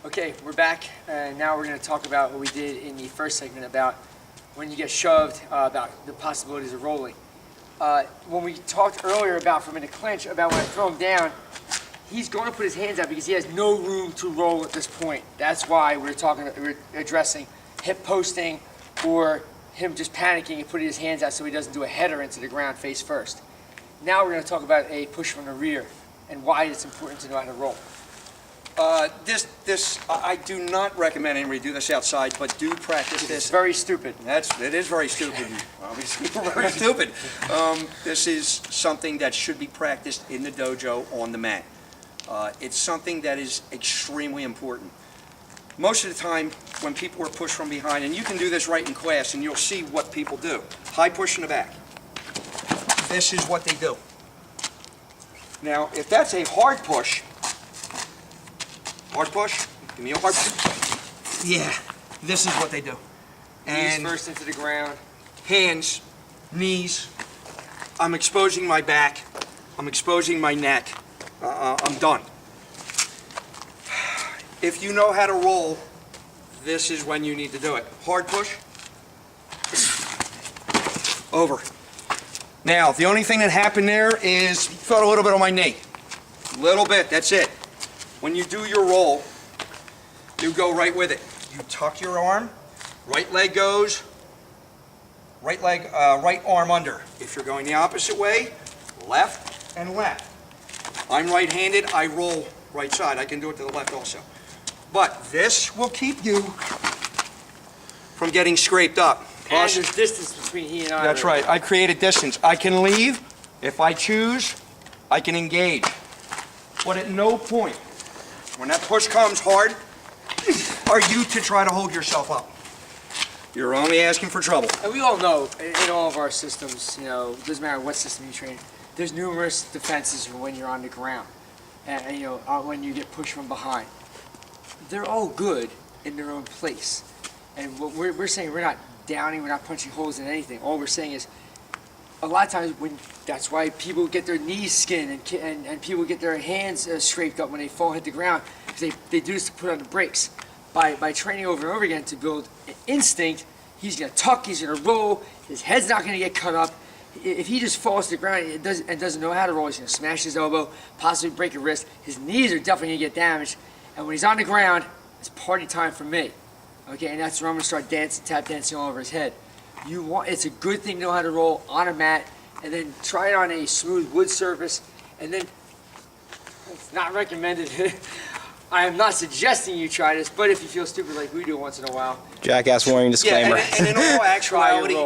Okay, we're back, and now we're going to talk about what we did in the first segment about when you get shoved, about the possibilities of rolling. When we talked earlier about from in a clinch, about when I throw him down, he's going to put his hands out because he has no room to roll at this point. That's why we're addressing hip posting or him just panicking and putting his hands out so he doesn't do a header into the ground face first. Now we're going to talk about a push from the rear and why it's important to know how to roll. I do not recommend anybody do this outside, but do practice this. It's very stupid. It is very stupid. Obviously, very stupid. This is something that should be practiced in the dojo on the mat. It's something that is extremely important. Most of the time, when people are pushed from behind, and you can do this right in class, and you'll see what people do. High push in the back. This is what they do. Now, if that's a hard push, give me a hard push. Yeah, this is what they do. And knees first into the ground. Hands, knees. I'm exposing my back. I'm exposing my neck. I'm done. If you know how to roll, this is when you need to do it. Hard push. Over. Now, the only thing that happened there is felt a little bit on my knee. A little bit, that's it. When you do your roll, you go right with it. You tuck your arm, right leg goes, right arm under. If you're going the opposite way, left and left. I'm right-handed, I roll right side. I can do it to the left also. But this will keep you from getting scraped up. And there's distance between he and I. That's right. I created distance. I can leave. If I choose, I can engage. But at no point, when that push comes hard, are you to try to hold yourself up. You're only asking for trouble. And we all know, in all of our systems, you know, it doesn't matter what system you train, there's numerous defenses for when you're on the ground. And you know, when you get pushed from behind. They're all good in their own place. And what we're saying, we're not downing, we're not punching holes in anything. All we're saying is, a lot of times that's why people get their knees skinned and people get their hands scraped up when they fall hit the ground, because they do this to put on the brakes. By training over and over again to build instinct, he's going to tuck, he's going to roll, his head's not going to get cut up. If he just falls to the ground and doesn't know how to roll, he's going to smash his elbow, possibly break a wrist. His knees are definitely going to get damaged. And when he's on the ground, it's party time for me. Okay, and that's where I'm going to start dancing, tap dancing all over his head. It's a good thing to know how to roll on a mat, and then try it on a smooth wood surface, and then it's not recommended. I am not suggesting you try this, but if you feel stupid like we do once in a while. Jackass warning disclaimer. Yeah, and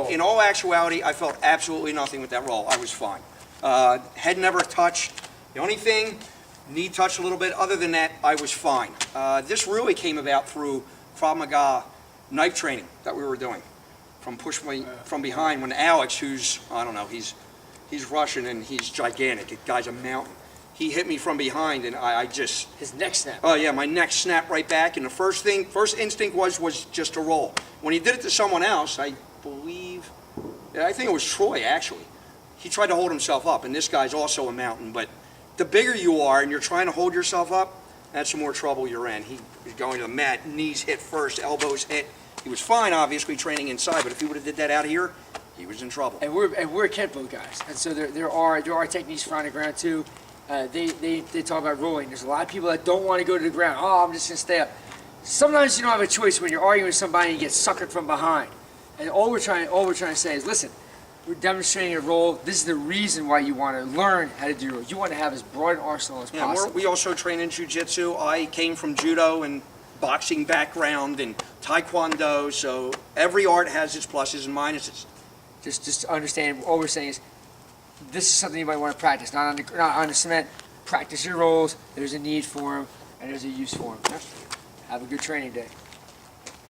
in all actuality, I felt absolutely nothing with that roll. I was fine. Head never touched. The only thing, knee touched a little bit. Other than that, I was fine. This really came about through Krav Maga knife training that we were doing. From behind, when Alex, who's, I don't know, he's Russian and he's gigantic. The guy's a mountain. He hit me from behind, and I just... His neck snapped. Oh, yeah, my neck snapped right back, and the first instinct was just to roll. When he did it to someone else, I think it was Troy, actually. He tried to hold himself up, and this guy's also a mountain, but the bigger you are and you're trying to hold yourself up, that's the more trouble you're in. He was going to the mat, knees hit first, elbows hit. He was fine, obviously, training inside, but if he would have did that out here, he was in trouble. And we're Kenpo guys, and so there are techniques for on the ground, too. They talk about rolling. There's a lot of people that don't want to go to the ground. Oh, I'm just going to stay up. Sometimes you don't have a choice when you're arguing with somebody and you get suckered from behind. And all we're trying to say is, listen, we're demonstrating a roll. This is the reason why you want to learn how to do rolls. You want to have as broad an arsenal as possible. We also train in jiu-jitsu. I came from judo and boxing background and taekwondo, so every art has its pluses and minuses. Just understand, all we're saying is, this is something you might want to practice, not on the cement. Practice your rolls. There's a need for them, and there's a use for them. Have a good training day.